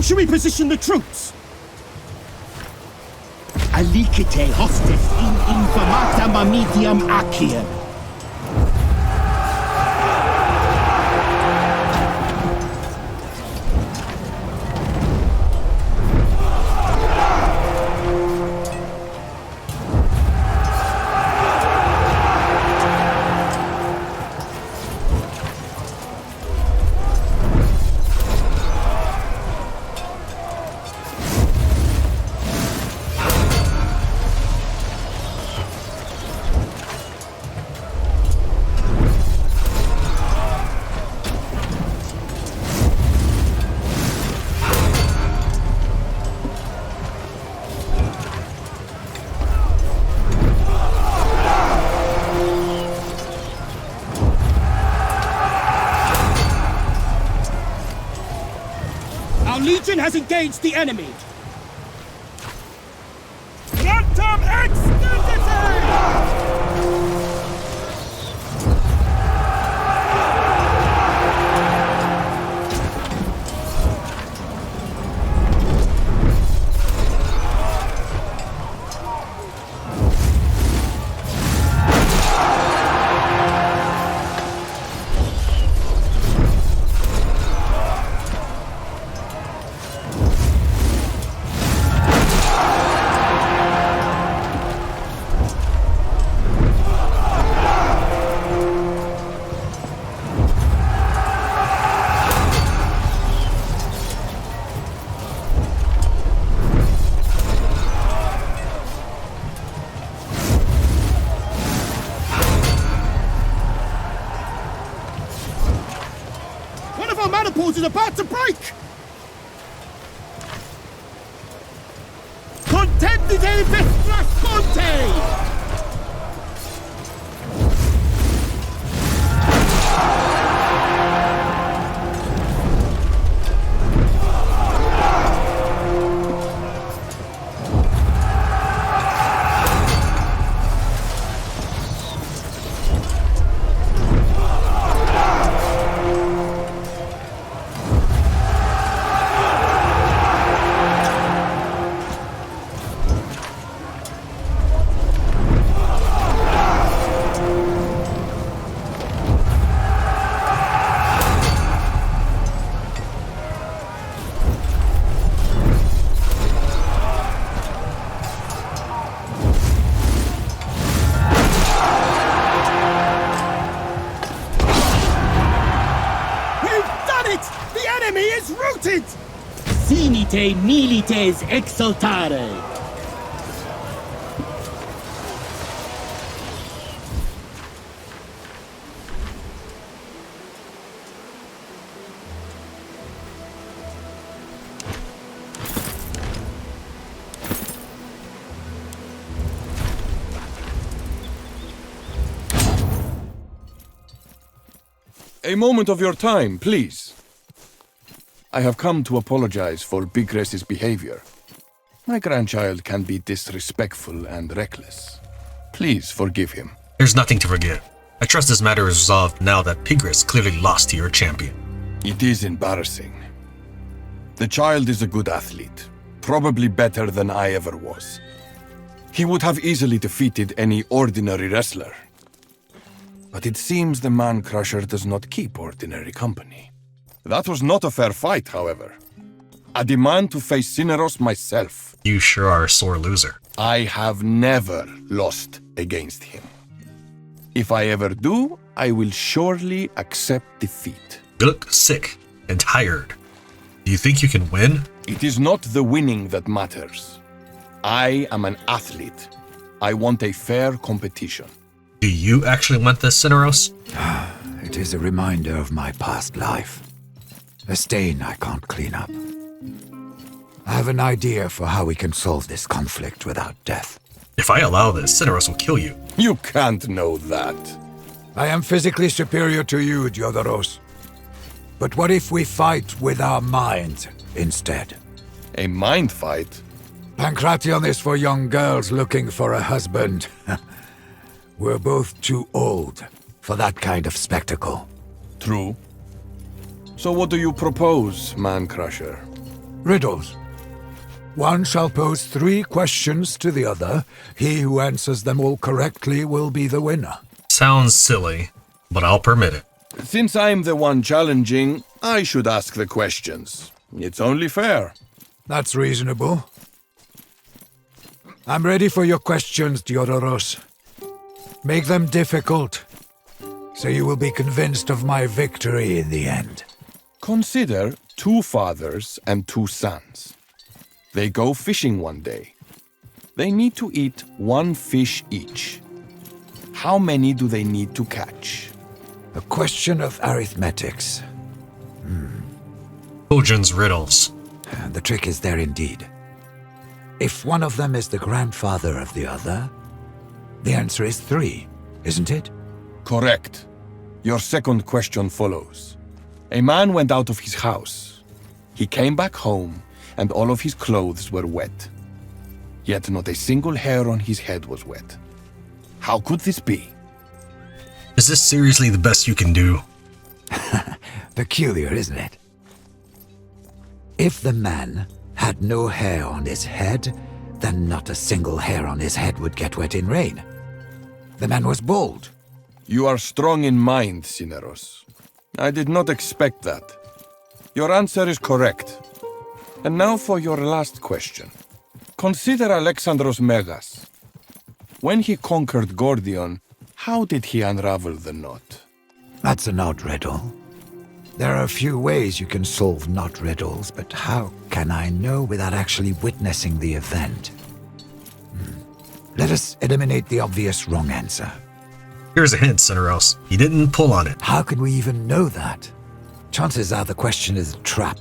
How should we position the troops? Alicite hostis in infamata mamitiam aciem. Legion has engaged the enemy. Quantum extensity! Is about to break! Contendite vestra sponte! Sinite milites exultare! A moment of your time, please. I have come to apologize for Bigres's behavior. My grandchild can be disrespectful and reckless. Please forgive him. There's nothing to forgive. I trust this matter is resolved now that Pigres clearly lost to your champion. It is embarrassing. The child is a good athlete, probably better than I ever was. He would have easily defeated any ordinary wrestler. But it seems the Man-Crusher does not keep ordinary company. That was not a fair fight, however. I demand to face Cineros myself. You sure are a sore loser. I have never lost against him. If I ever do, I will surely accept defeat. You look sick and tired. Do you think you can win? It is not the winning that matters. I am an athlete. I want a fair competition. Do you actually want this, Cineros? It is a reminder of my past life. A stain I can't clean up. I have an idea for how we can solve this conflict without death. If I allow this, Cineros will kill you. You can't know that. I am physically superior to you, Diodoros. But what if we fight with our minds instead? A mind fight? Pancration is for young girls looking for a husband. We're both too old for that kind of spectacle. True. So what do you propose, Man-Crusher? Riddles. One shall pose 3 questions to the other. He who answers them all correctly will be the winner. Sounds silly, but I'll permit it. Since I'm the one challenging, I should ask the questions. It's only fair. That's reasonable. I'm ready for your questions, Diodoros. Make them difficult, so you will be convinced of my victory in the end. Consider 2 fathers and 2 sons. They go fishing one day. They need to eat 1 fish each. How many do they need to catch? A question of arithmetics. Children's riddles. The trick is there indeed. If one of them is the grandfather of the other, the answer is 3, isn't it? Correct. Your second question follows. A man went out of his house. He came back home, and all of his clothes were wet. Yet not a single hair on his head was wet. How could this be? Is this seriously the best you can do? Peculiar, isn't it? If the man had no hair on his head, then not a single hair on his head would get wet in rain. The man was bald. You are strong in mind, Cineros. I did not expect that. Your answer is correct. And now for your last question. Consider Alexandros Megas. When he conquered Gordion, how did he unravel the knot? That's an odd riddle. There are a few ways you can solve knot riddles, but how can I know without actually witnessing the event? Let us eliminate the obvious wrong answer. Here's a hint, Cineros. He didn't pull on it. How can we even know that? Chances are the question is a trap.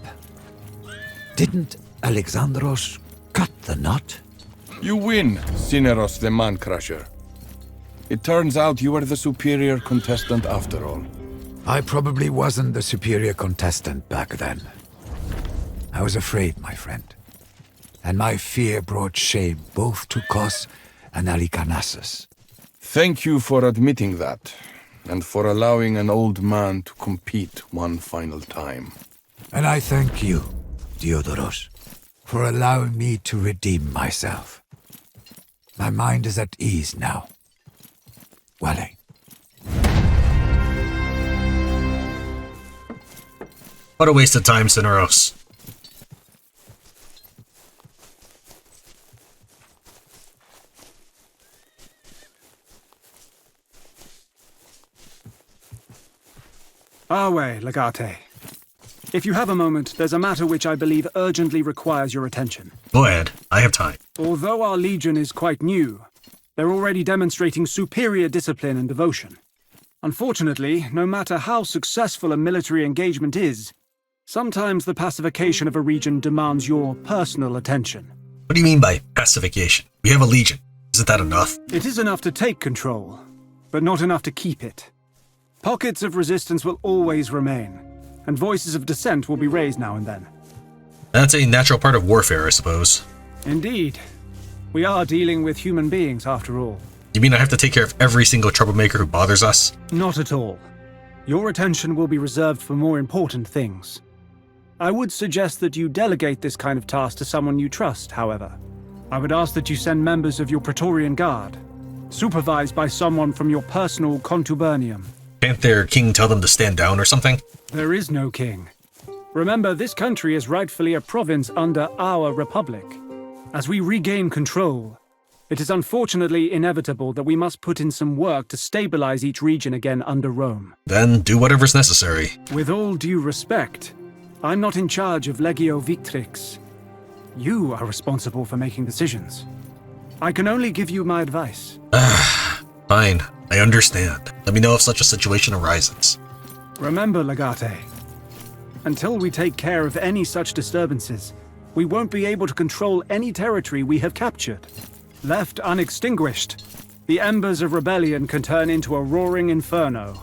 Didn't Alexandros cut the knot? You win, Cineros the Man-Crusher. It turns out you were the superior contestant after all. I probably wasn't the superior contestant back then. I was afraid, my friend. And my fear brought shame both to Kos and Alicarnassus. Thank you for admitting that, and for allowing an old man to compete one final time. And I thank you, Diodoros, for allowing me to redeem myself. My mind is at ease now. Wale. What a waste of time, Cineros. Awe, Legate. If you have a moment, there's a matter which I believe urgently requires your attention. Go ahead. I have time. Although our legion is quite new, they're already demonstrating superior discipline and devotion. Unfortunately, no matter how successful a military engagement is, sometimes the pacification of a region demands your personal attention. What do you mean by pacification? We have a legion. Isn't that enough? It is enough to take control, but not enough to keep it. Pockets of resistance will always remain, and voices of dissent will be raised now and then. That's a natural part of warfare, I suppose. Indeed. We are dealing with human beings, after all. You mean I have to take care of every single troublemaker who bothers us? Not at all. Your attention will be reserved for more important things. I would suggest that you delegate this kind of task to someone you trust, however. I would ask that you send members of your Praetorian Guard, supervised by someone from your personal contubernium. Can't their king tell them to stand down or something? There is no king. Remember, this country is rightfully a province under our republic. As we regain control, it is unfortunately inevitable that we must put in some work to stabilize each region again under Rome. Then do whatever's necessary. With all due respect, I'm not in charge of Legio Victrix. You are responsible for making decisions. I can only give you my advice. Fine, I understand. Let me know if such a situation arises. Remember, Legate, until we take care of any such disturbances, we won't be able to control any territory we have captured. Left unextinguished, the embers of rebellion can turn into a roaring inferno.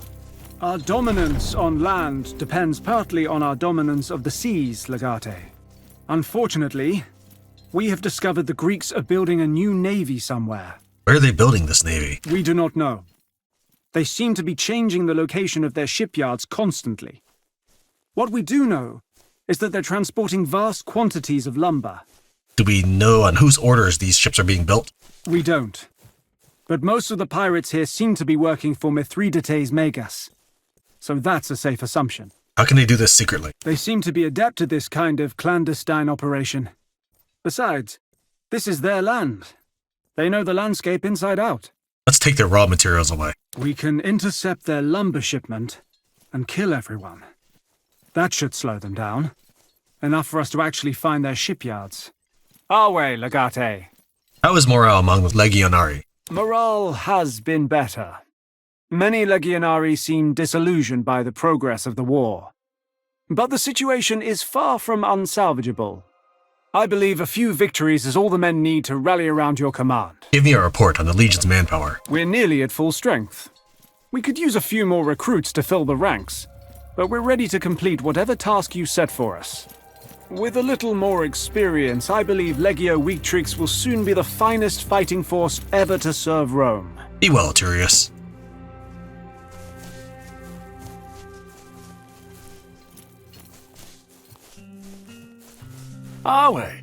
Our dominance on land depends partly on our dominance of the seas, Legate. Unfortunately, we have discovered the Greeks are building a new navy somewhere. Where are they building this navy? We do not know. They seem to be changing the location of their shipyards constantly. What we do know is that they're transporting vast quantities of lumber. Do we know on whose orders these ships are being built? We don't. But most of the pirates here seem to be working for Mithridates Megas. So that's a safe assumption. How can they do this secretly? They seem to be adept at this kind of clandestine operation. Besides, this is their land. They know the landscape inside out. Let's take their raw materials away. We can intercept their lumber shipment and kill everyone. That should slow them down. Enough for us to actually find their shipyards. Our way, Legate. How is morale among the Legionari? Morale has been better. Many Legionari seem disillusioned by the progress of the war. But the situation is far from unsalvageable. I believe a few victories is all the men need to rally around your command. Give me a report on the Legion's manpower. We're nearly at full strength. We could use a few more recruits to fill the ranks, but we're ready to complete whatever task you set for us. With a little more experience, I believe Legio Weaktrix will soon be the finest fighting force ever to serve Rome. Be well, Turius. Awe,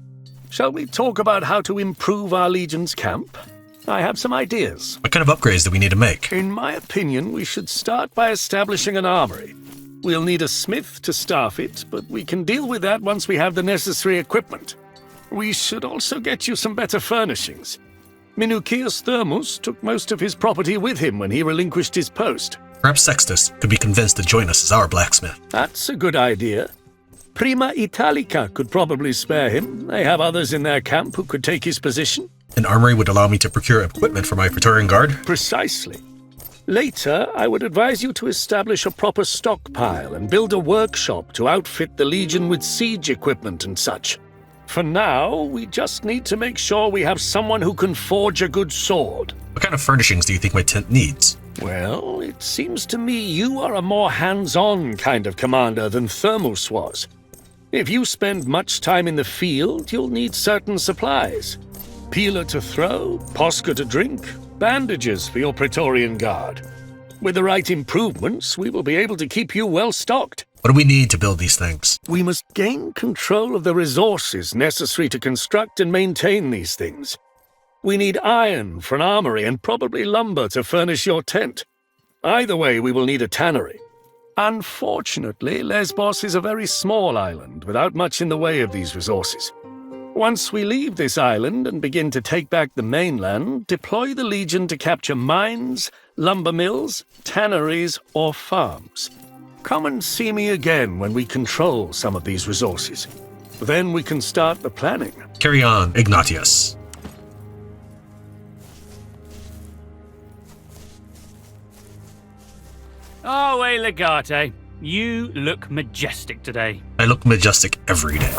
shall we talk about how to improve our Legion's camp? I have some ideas. What kind of upgrades do we need to make? In my opinion, we should start by establishing an armory. We'll need a smith to staff it, but we can deal with that once we have the necessary equipment. We should also get you some better furnishings. Minucius Thermus took most of his property with him when he relinquished his post. Perhaps Sextus could be convinced to join us as our blacksmith. That's a good idea. Prima Italica could probably spare him. They have others in their camp who could take his position. An armory would allow me to procure equipment for my Praetorian Guard? Precisely. Later, I would advise you to establish a proper stockpile and build a workshop to outfit the Legion with siege equipment and such. For now, we just need to make sure we have someone who can forge a good sword. What kind of furnishings do you think my tent needs? Well, it seems to me you are a more hands-on kind of commander than Thermus was. If you spend much time in the field, you'll need certain supplies. Peeler to throw, posca to drink, bandages for your Praetorian Guard. With the right improvements, we will be able to keep you well stocked. What do we need to build these things? We must gain control of the resources necessary to construct and maintain these things. We need iron for an armory and probably lumber to furnish your tent. Either way, we will need a tannery. Unfortunately, Lesbos is a very small island without much in the way of these resources. Once we leave this island and begin to take back the mainland, deploy the Legion to capture mines, lumber mills, tanneries, or farms. Come and see me again when we control some of these resources. Then we can start the planning. Carry on, Ignatius. Oh, hey, Legate. You look majestic today. I look majestic every day.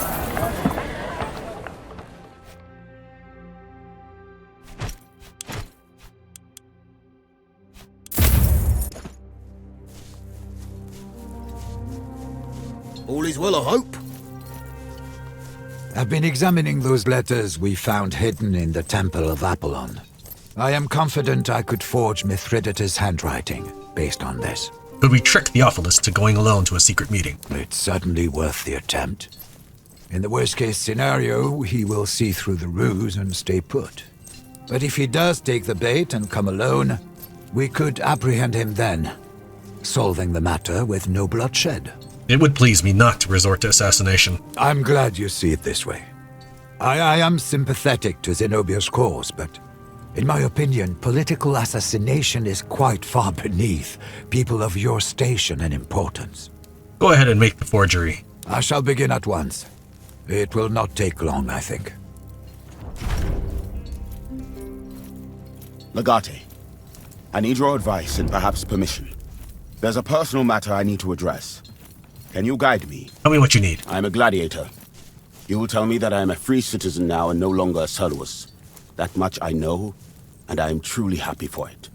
All is well, I hope. I've been examining those letters we found hidden in the Temple of Apollon. I am confident I could forge Mithridates' handwriting based on this. Could we trick Theophilus to going alone to a secret meeting? It's certainly worth the attempt. In the worst-case scenario, he will see through the ruse and stay put. But if he does take the bait and come alone, we could apprehend him then, solving the matter with no bloodshed. It would please me not to resort to assassination. I'm glad you see it this way. I am sympathetic to Zenobia's cause, but in my opinion, political assassination is quite far beneath people of your station and importance. Go ahead and make the forgery. I shall begin at once. It will not take long, I think. Legate, I need your advice and perhaps permission. There's a personal matter I need to address. Can you guide me? Tell me what you need. I am a gladiator. You will tell me that I am a free citizen now and no longer a Servus. That much I know, and I am truly happy for it.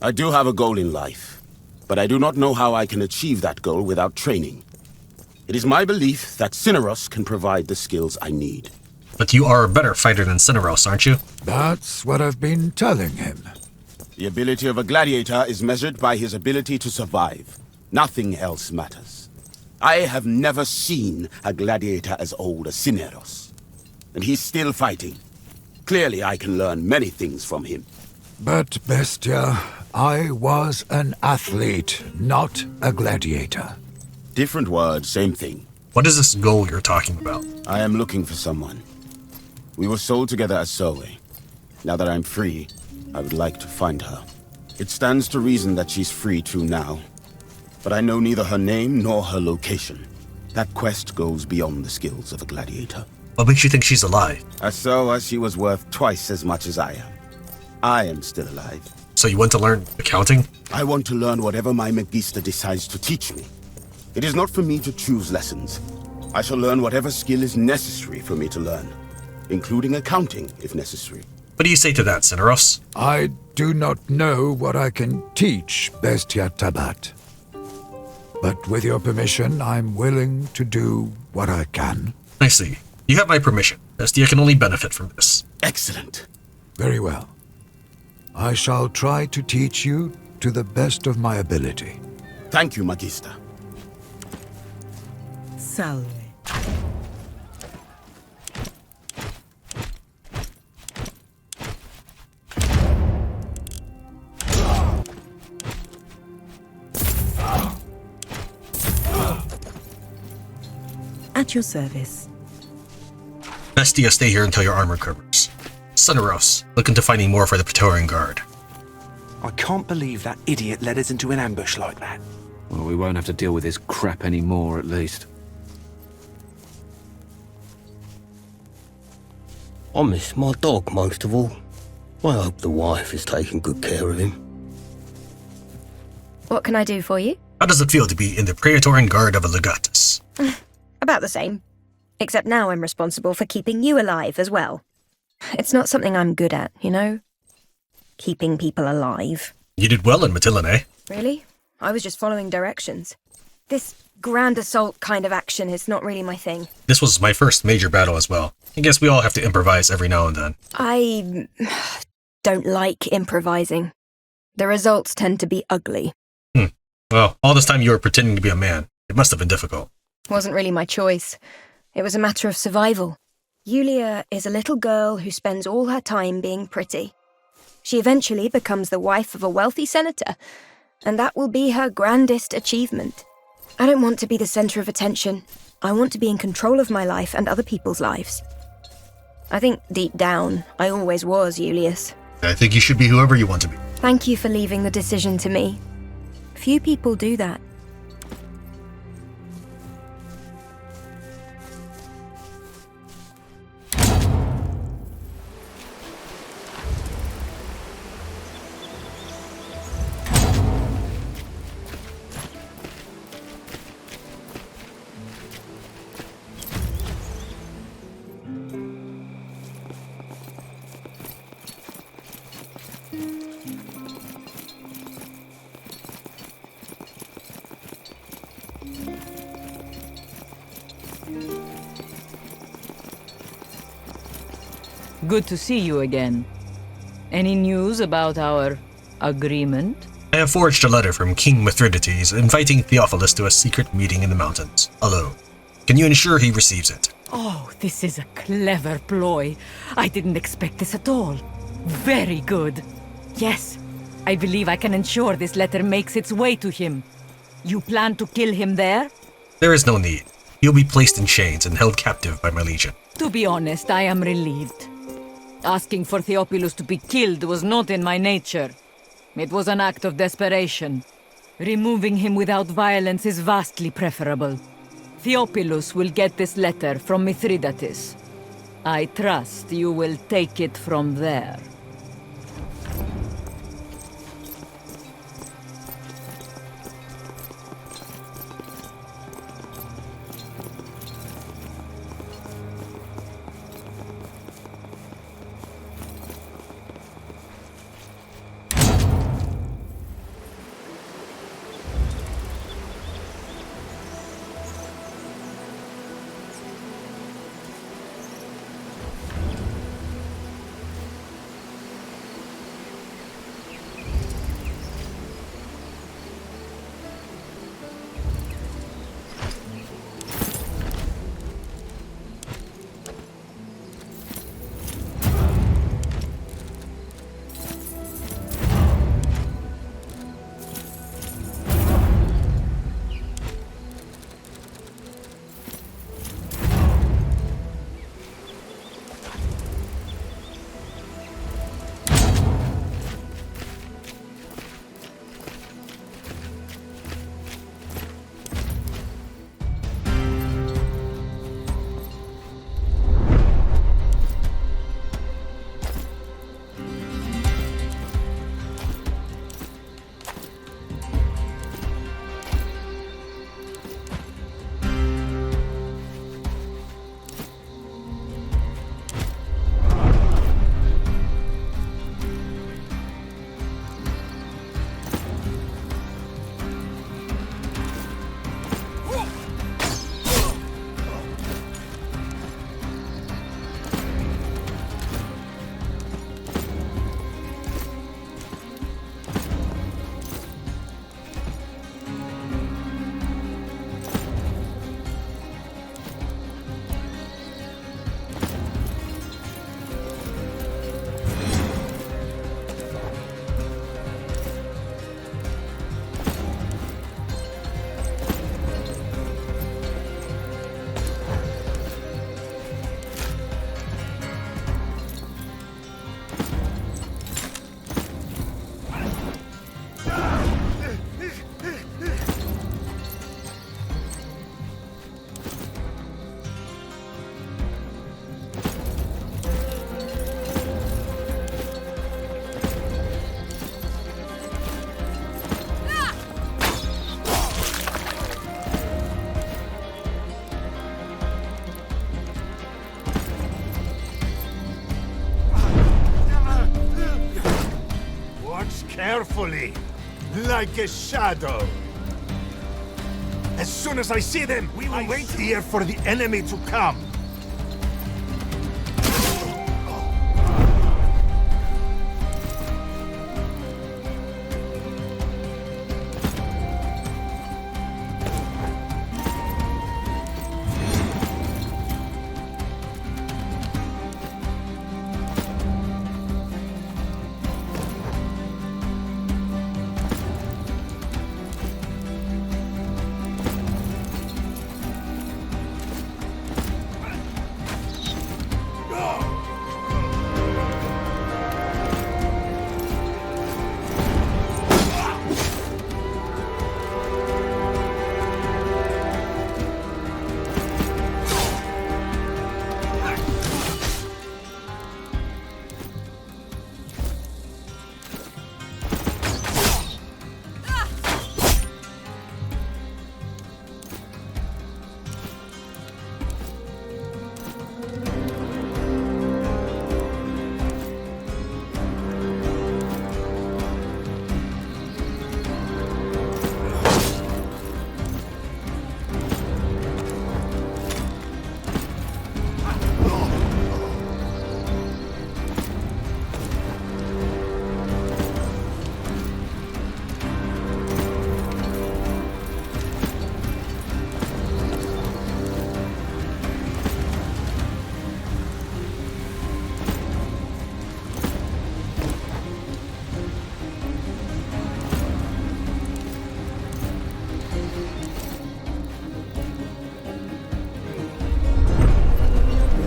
I do have a goal in life, but I do not know how I can achieve that goal without training. It is my belief that Cineros can provide the skills I need. But you are a better fighter than Cineros, aren't you? That's what I've been telling him. The ability of a gladiator is measured by his ability to survive. Nothing else matters. I have never seen a gladiator as old as Cineros. And he's still fighting. Clearly I can learn many things from him. But, Bestia, I was an athlete, not a gladiator. Different words, same thing. What is this goal you're talking about? I am looking for someone. We were sold together as Zoe. Now that I'm free, I would like to find her. It stands to reason that she's free too now. But I know neither her name nor her location. That quest goes beyond the skills of a gladiator. What makes you think she's alive? As so as she was worth twice as much as I am. I am still alive. So you want to learn accounting? I want to learn whatever my Magister decides to teach me. It is not for me to choose lessons. I shall learn whatever skill is necessary for me to learn, including accounting if necessary. What do you say to that, Cineros? I do not know what I can teach, Bestia Tabat. But with your permission, I'm willing to do what I can. I see. You have my permission. Bestia can only benefit from this. Excellent. Very well. I shall try to teach you to the best of my ability. Thank you, Magister. Salve. At your service. Bestia, stay here until your arm recovers. Cineros, look into finding more for the Praetorian Guard. I can't believe that idiot led us into an ambush like that. Well, we won't have to deal with this crap anymore, at least. I miss my dog most of all. I hope the wife is taking good care of him. What can I do for you? How does it feel to be in the Praetorian Guard of a legatus? About the same. Except now I'm responsible for keeping you alive as well. It's not something I'm good at, you know? Keeping people alive. You did well in Mytilene. Really? I was just following directions. This grand assault kind of action is not really my thing. This was my first major battle as well. I guess we all have to improvise every now and then. I don't like improvising. The results tend to be ugly. Well, all this time you were pretending to be a man. It must have been difficult. Wasn't really my choice. It was a matter of survival. Yulia is a little girl who spends all her time being pretty. She eventually becomes the wife of a wealthy senator, and that will be her grandest achievement. I don't want to be the center of attention. I want to be in control of my life and other people's lives. I think deep down, I always was Julius. I think you should be whoever you want to be. Thank you for leaving the decision to me. Few people do that. Good to see you again. Any news about our agreement? I have forged a letter from King Mithridates inviting Theophilus to a secret meeting in the mountains, alone. Can you ensure he receives it? Oh, this is a clever ploy. I didn't expect this at all. Very good. Yes, I believe I can ensure this letter makes its way to him. You plan to kill him there? There is no need. He'll be placed in chains and held captive by my legion. To be honest, I am relieved. Asking for Theophilus to be killed was not in my nature. It was an act of desperation. Removing him without violence is vastly preferable. Theophilus will get this letter from Mithridates. I trust you will take it from there. Carefully, like a shadow. As soon as I see them, we will wait here for the enemy to come.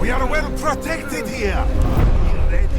We are well protected here! Be ready.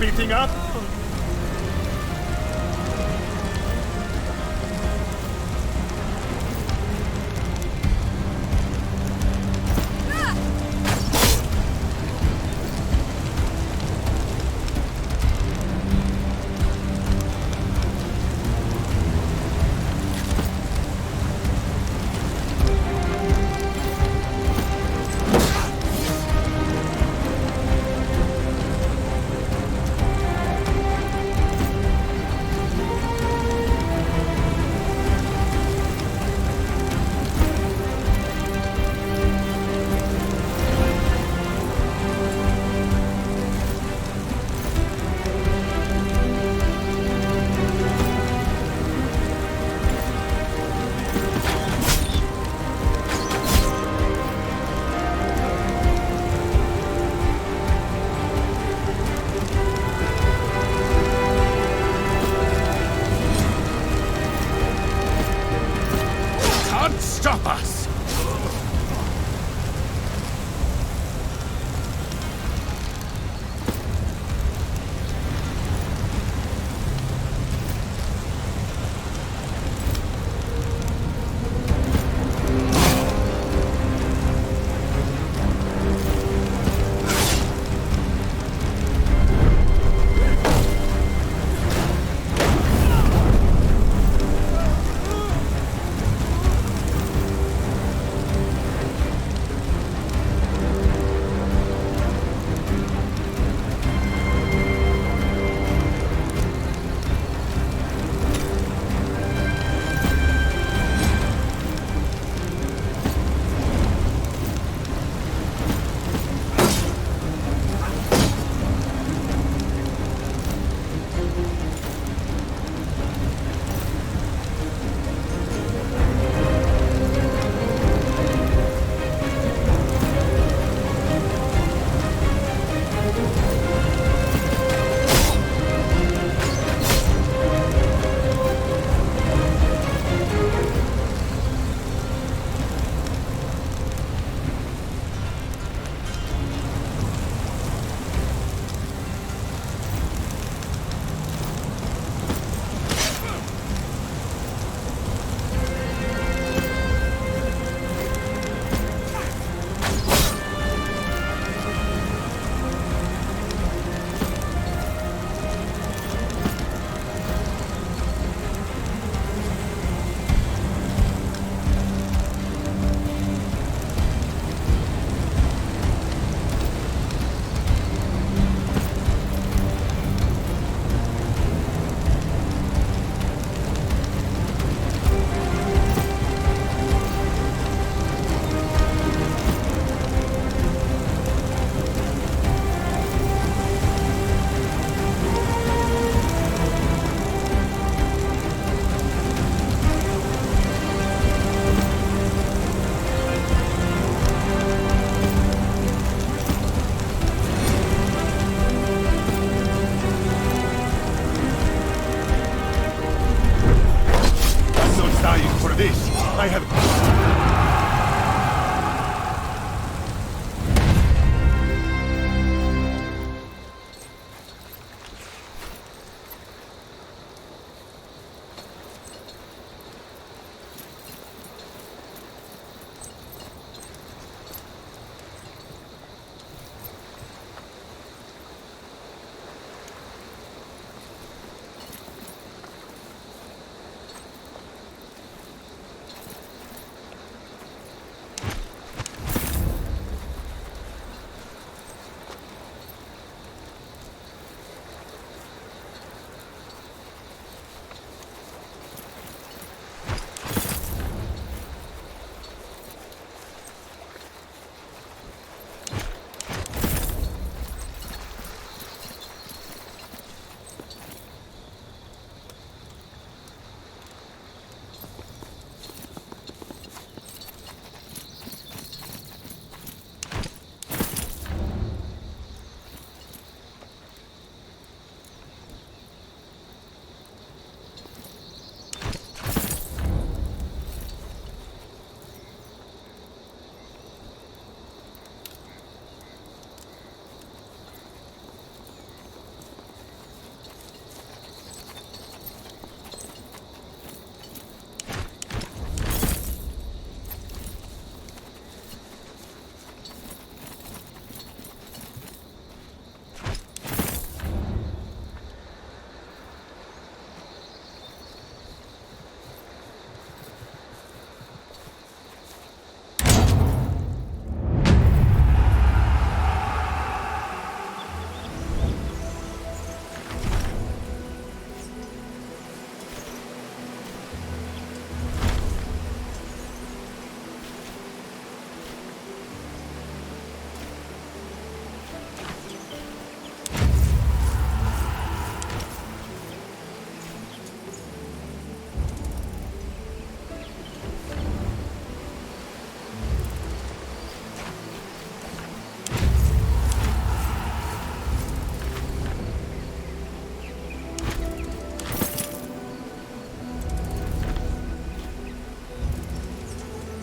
beating up?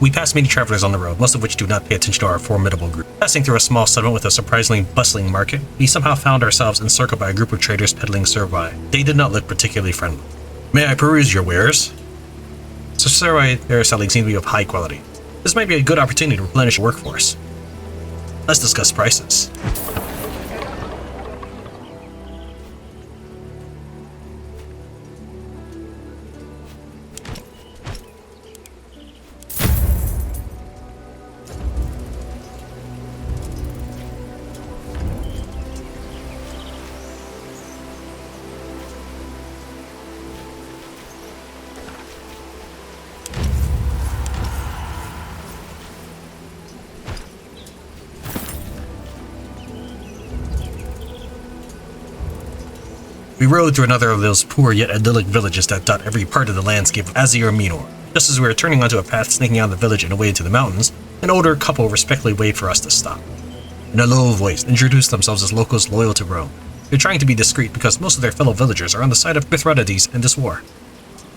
We pass many travelers on the road, most of which do not pay attention to our formidable group. Passing through a small settlement with a surprisingly bustling market, we somehow found ourselves encircled by a group of traders peddling servii. They did not look particularly friendly. May I peruse your wares? So servii they are selling seem to be of high quality. This might be a good opportunity to replenish the workforce. Let's discuss prices. We rode through another of those poor yet idyllic villages that dot every part of the landscape of Azir Minor. Just as we were turning onto a path snaking out of the village and away into the mountains, an older couple respectfully waited for us to stop. In a low voice, introduced themselves as locals loyal to Rome. They're trying to be discreet because most of their fellow villagers are on the side of Mithridates in this war.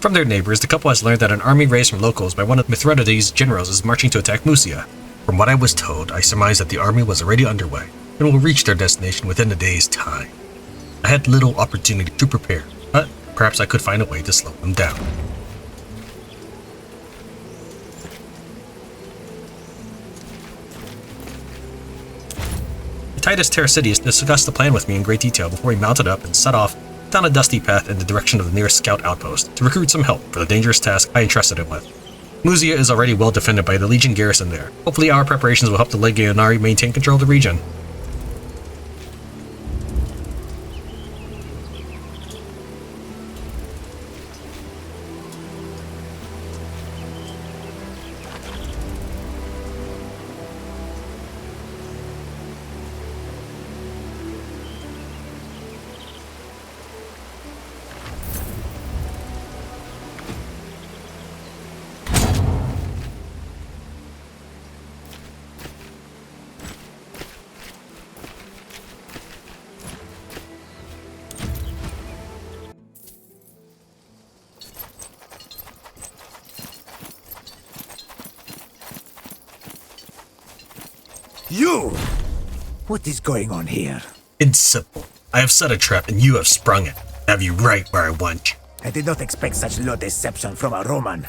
From their neighbors, the couple has learned that an army raised from locals by one of Mithridates' generals is marching to attack Mysia. From what I was told, I surmised that the army was already underway and will reach their destination within a day's time. I had little opportunity to prepare, but perhaps I could find a way to slow them down. Titus Terrasidius discussed the plan with me in great detail before he mounted up and set off down a dusty path in the direction of the nearest scout outpost to recruit some help for the dangerous task I entrusted him with. Mysia is already well defended by the Legion garrison there. Hopefully our preparations will help the Legionari maintain control of the region. You! What is going on here? It's simple. I have set a trap and you have sprung it. Have you right where I want you. I did not expect such low deception from a Roman.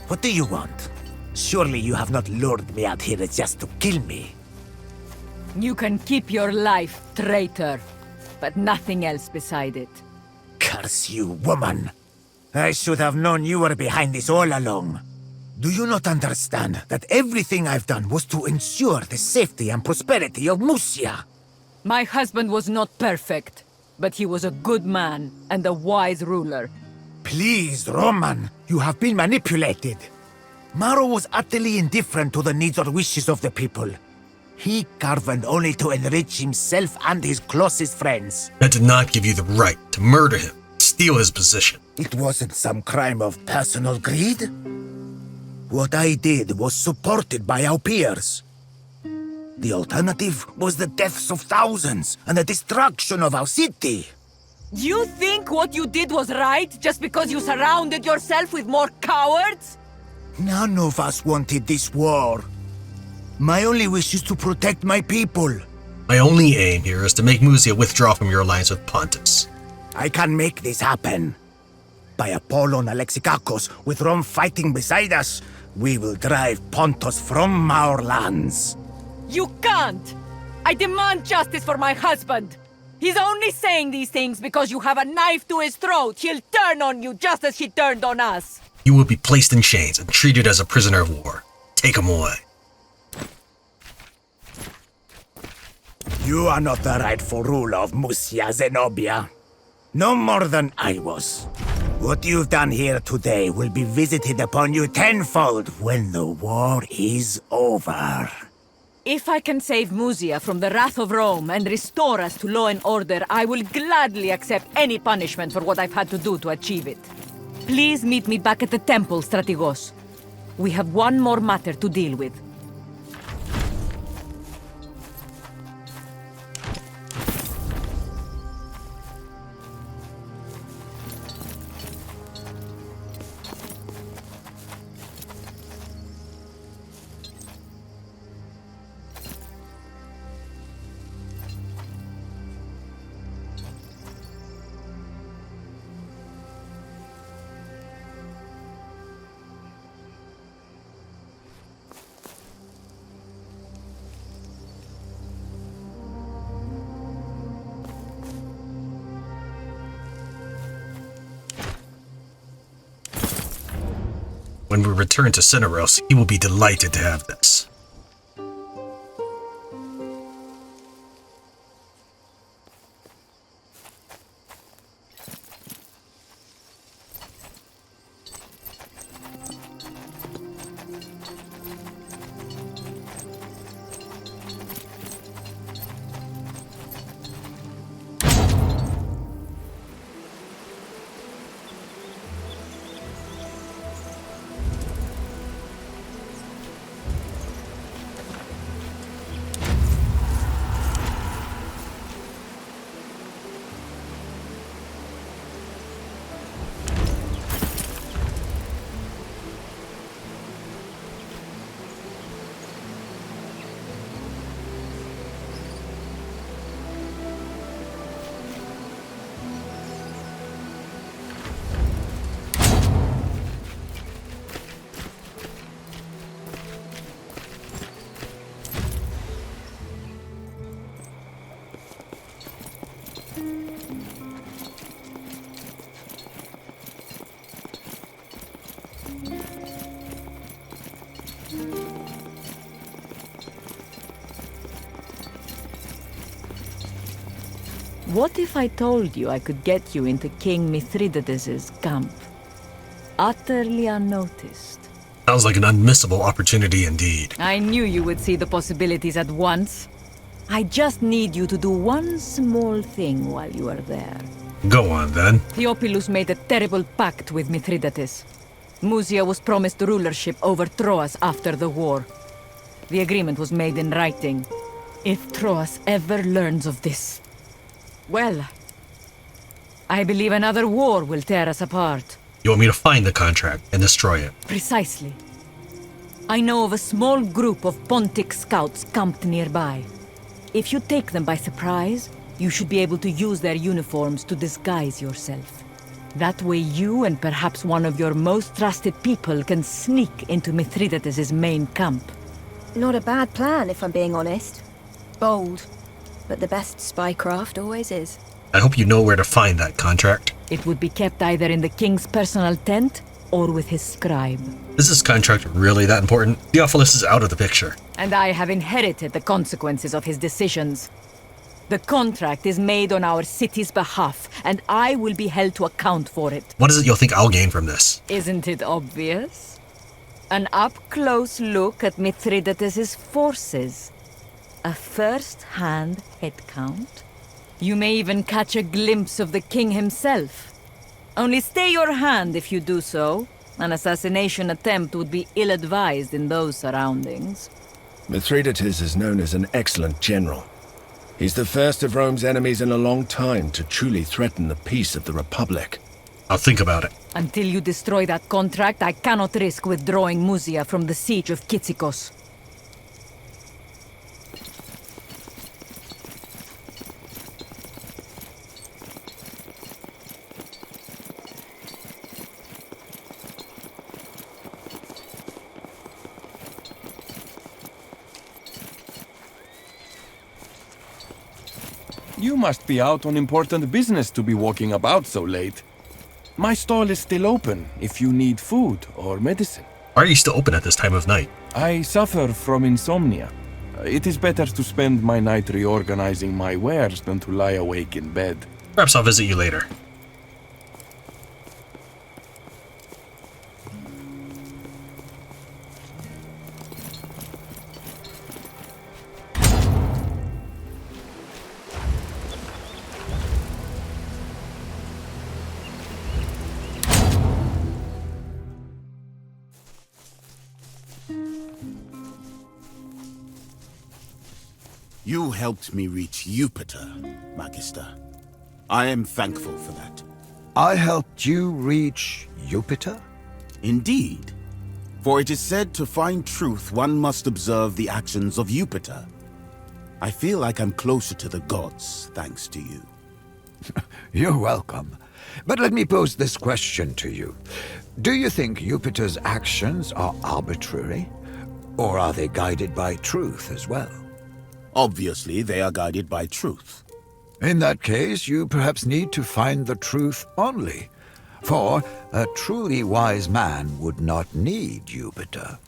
What do you want? Surely you have not lured me out here just to kill me. You can keep your life, traitor, but nothing else beside it. Curse you, woman! I should have known you were behind this all along. Do you not understand that everything I've done was to ensure the safety and prosperity of Mysia? My husband was not perfect, but he was a good man and a wise ruler. Please, Roman, you have been manipulated. Maro was utterly indifferent to the needs or wishes of the people. He governed only to enrich himself and his closest friends. That did not give you the right to murder him, steal his position. It wasn't some crime of personal greed. What I did was supported by our peers. The alternative was the deaths of thousands and the destruction of our city. You think what you did was right just because you surrounded yourself with more cowards? None of us wanted this war. My only wish is to protect my people. My only aim here is to make Mysia withdraw from your alliance with Pontus. I can make this happen. By Apollon Alexikakos, with Rome fighting beside us, we will drive Pontus from our lands. You can't! I demand justice for my husband! He's only saying these things because you have a knife to his throat. He'll turn on you just as he turned on us. You will be placed in chains and treated as a prisoner of war. Take him away. You are not the rightful ruler of Mysia, Zenobia. No more than I was. What you've done here today will be visited upon you tenfold when the war is over. If I can save Mysia from the wrath of Rome and restore us to law and order, I will gladly accept any punishment for what I've had to do to achieve it. Please meet me back at the temple, Strategos. We have one more matter to deal with. When we return to Cineros, he will be delighted to have this. What if I told you I could get you into King Mithridates' camp? Utterly unnoticed. Sounds like an unmissable opportunity indeed. I knew you would see the possibilities at once. I just need you to do one small thing while you are there. Go on, then. Theophilus made a terrible pact with Mithridates. Mysia was promised rulership over Troas after the war. The agreement was made in writing. If Troas ever learns of this, well, I believe another war will tear us apart. You want me to find the contract and destroy it? Precisely. I know of a small group of Pontic scouts camped nearby. If you take them by surprise, you should be able to use their uniforms to disguise yourself. That way you and perhaps one of your most trusted people can sneak into Mithridates' main camp. Not a bad plan, if I'm being honest. Bold. But the best spycraft always is. I hope you know where to find that contract. It would be kept either in the king's personal tent or with his scribe. Is this contract really that important? Theophilus is out of the picture. And I have inherited the consequences of his decisions. The contract is made on our city's behalf, and I will be held to account for it. What is it you'll think I'll gain from this? Isn't it obvious? An up-close look at Mithridates' forces. A first-hand head count. You may even catch a glimpse of the king himself. Only stay your hand if you do so. An assassination attempt would be ill-advised in those surroundings. Mithridates is known as an excellent general. He's the first of Rome's enemies in a long time to truly threaten the peace of the Republic. I'll think about it. Until you destroy that contract, I cannot risk withdrawing Mysia from the siege of Kitsikos. You must be out on important business to be walking about so late. My stall is still open if you need food or medicine. Why are you still open at this time of night? I suffer from insomnia. It is better to spend my night reorganizing my wares than to lie awake in bed. Perhaps I'll visit you later. You helped me reach Jupiter, Magister. I am thankful for that. I helped you reach Jupiter? Indeed. For it is said to find truth, one must observe the actions of Jupiter. I feel like I'm closer to the gods, thanks to you. You're welcome. But let me pose this question to you. Do you think Jupiter's actions are arbitrary? Or are they guided by truth as well? Obviously, they are guided by truth. In that case, you perhaps need to find the truth only. For a truly wise man would not need Jupiter.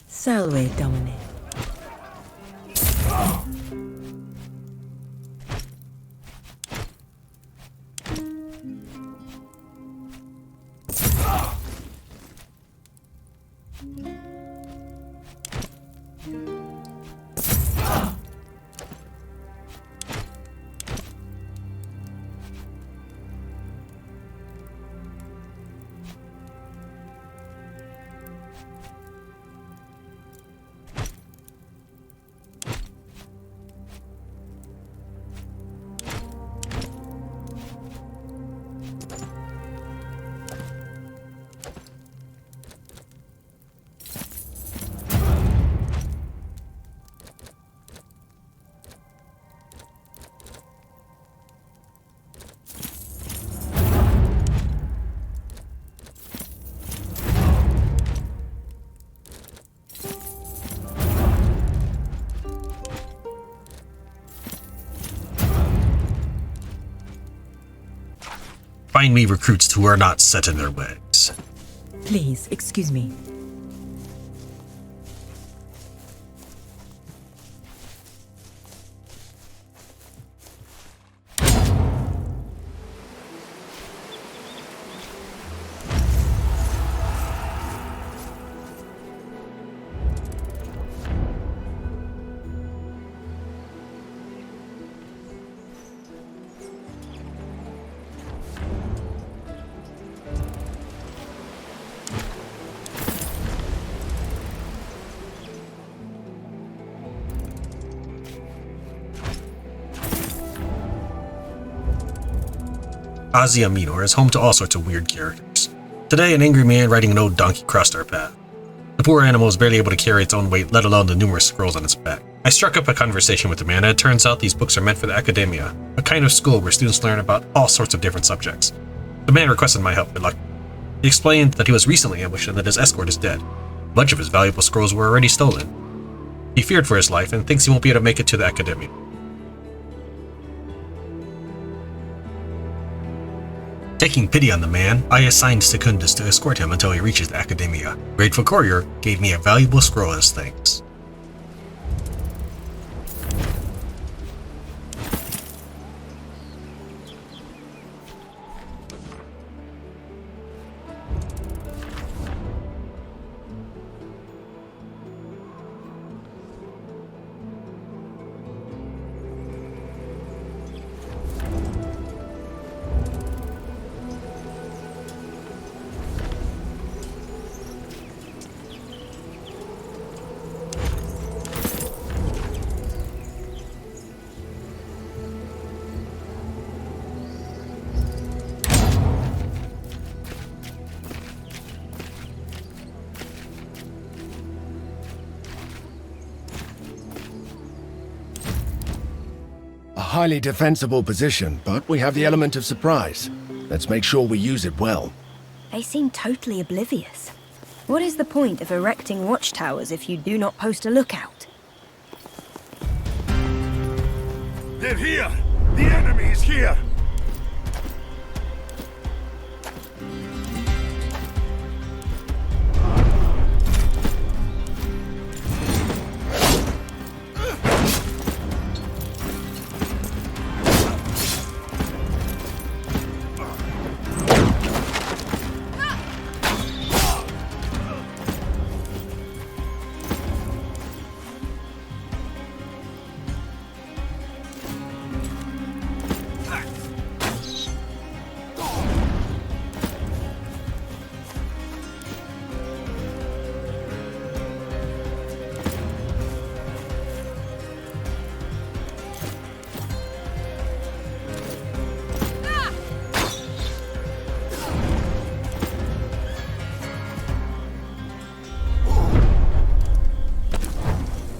Salve, Domine. Find me recruits who are not set in their ways. Please, excuse me. Asia Minor is home to all sorts of weird characters. Today, an angry man riding an old donkey crossed our path. The poor animal is barely able to carry its own weight, let alone the numerous scrolls on its back. I struck up a conversation with the man, and it turns out these books are meant for the academia, a kind of school where students learn about all sorts of different subjects. The man requested my help, He explained that he was recently ambushed and that his escort is dead. Much of his valuable scrolls were already stolen. He feared for his life and thinks he won't be able to make it to the academia. Taking pity on the man, I assigned Secundus to escort him until he reaches the academia. Grateful courier gave me a valuable scroll as thanks. Highly defensible position, but we have the element of surprise. Let's make sure we use it well. They seem totally oblivious. What is the point of erecting watchtowers if you do not post a lookout? They're here! The enemy is here!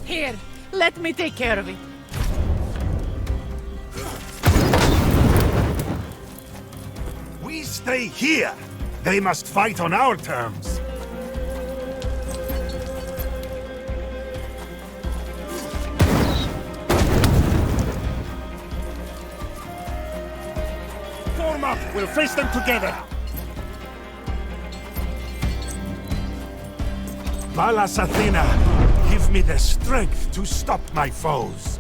Here, let me take care of it. We stay here! They must fight on our terms! up! We'll face them together! Pallas Athena, give me the strength to stop my foes.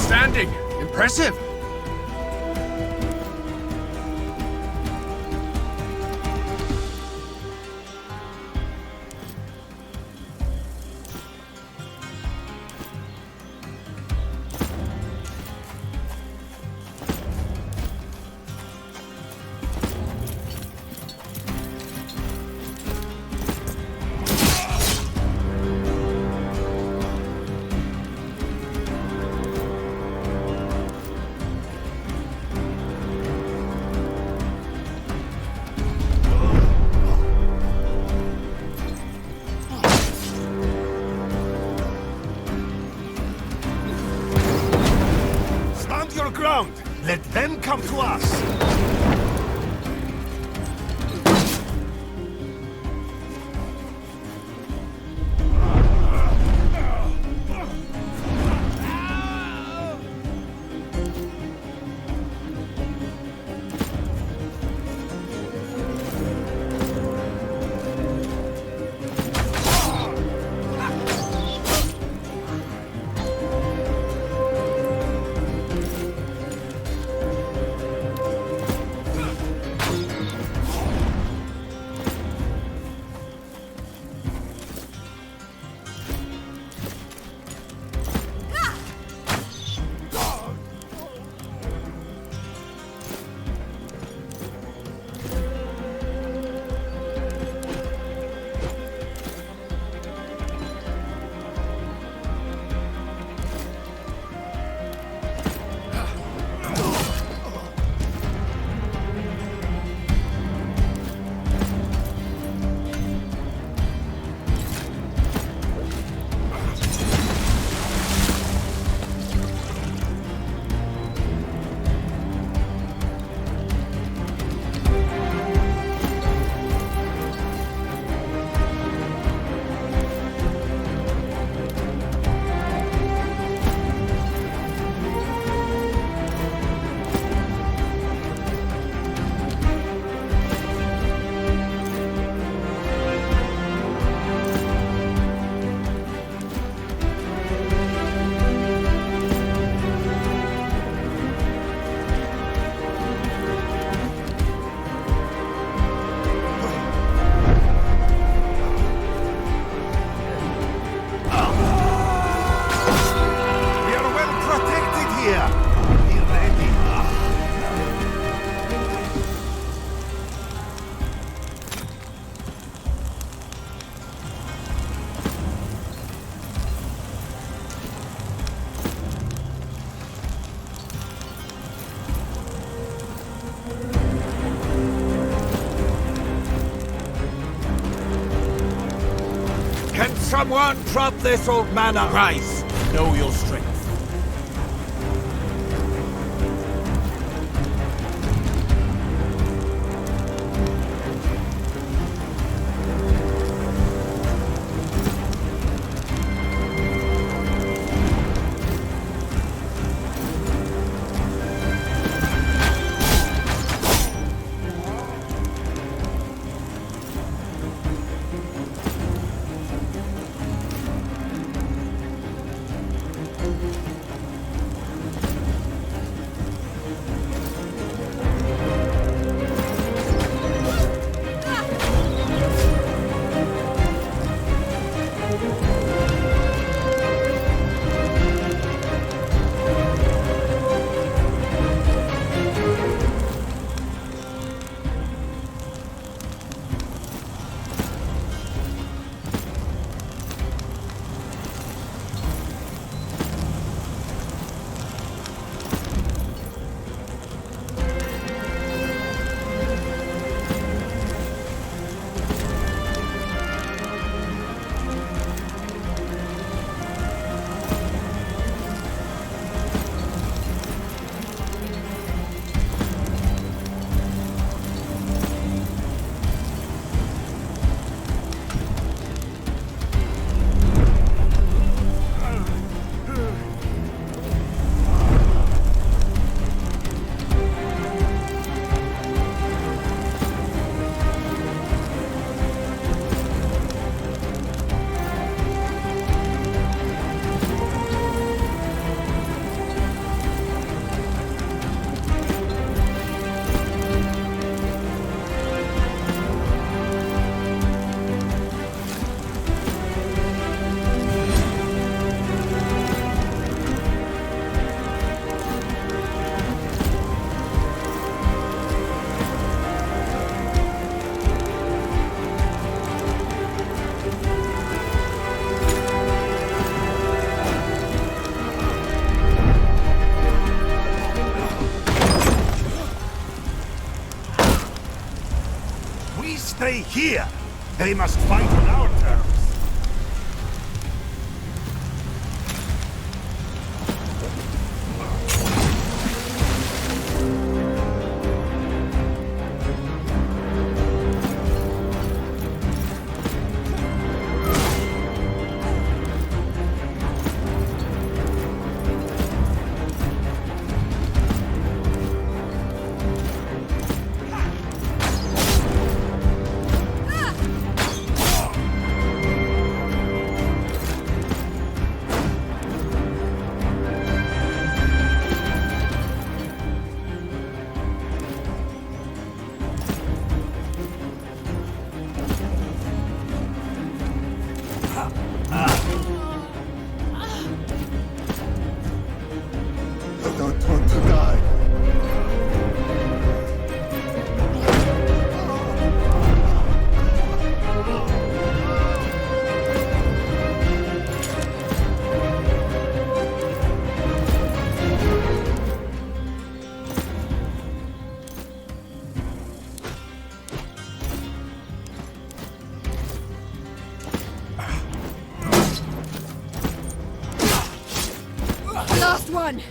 Standing! Impressive! Let them come to us! Someone drop this old man a rise. Know your strength. stay here. They must fight on our terms. Last one!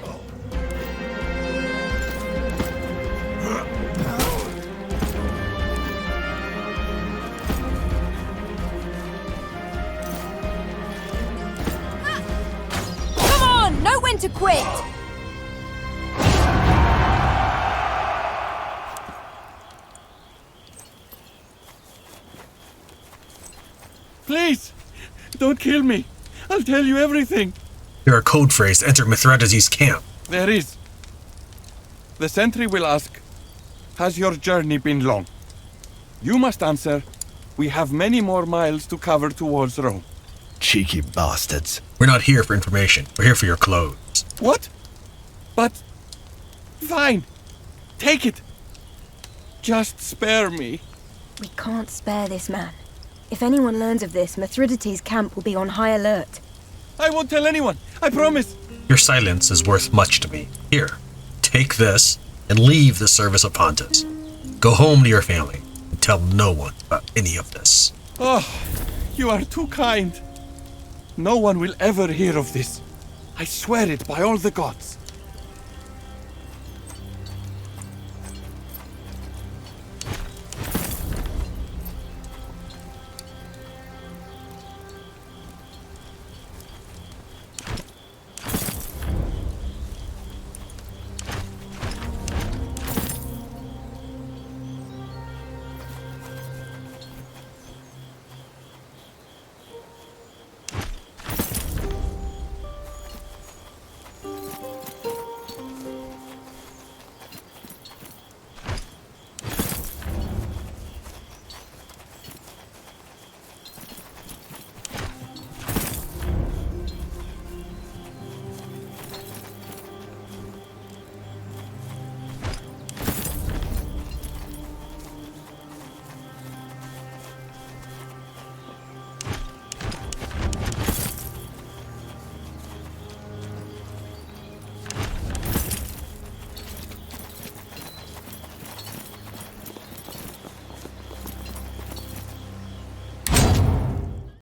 Come on! Know when to quit! Please, don't kill me. I'll tell you everything. There are code phrase to enter Mithridates' camp. There is. The sentry will ask, has your journey been long? You must answer, we have many more miles to cover towards Rome. Cheeky bastards. We're not here for information. We're here for your clothes. What? But... Fine. Take it. Just spare me. We can't spare this man. If anyone learns of this, Mithridates' camp will be on high alert. I won't tell anyone. I promise. Your silence is worth much to me. Here, take this and leave the service of Pontus. Go home to your family and tell no one about any of this. Oh, you are too kind. No one will ever hear of this. I swear it by all the gods.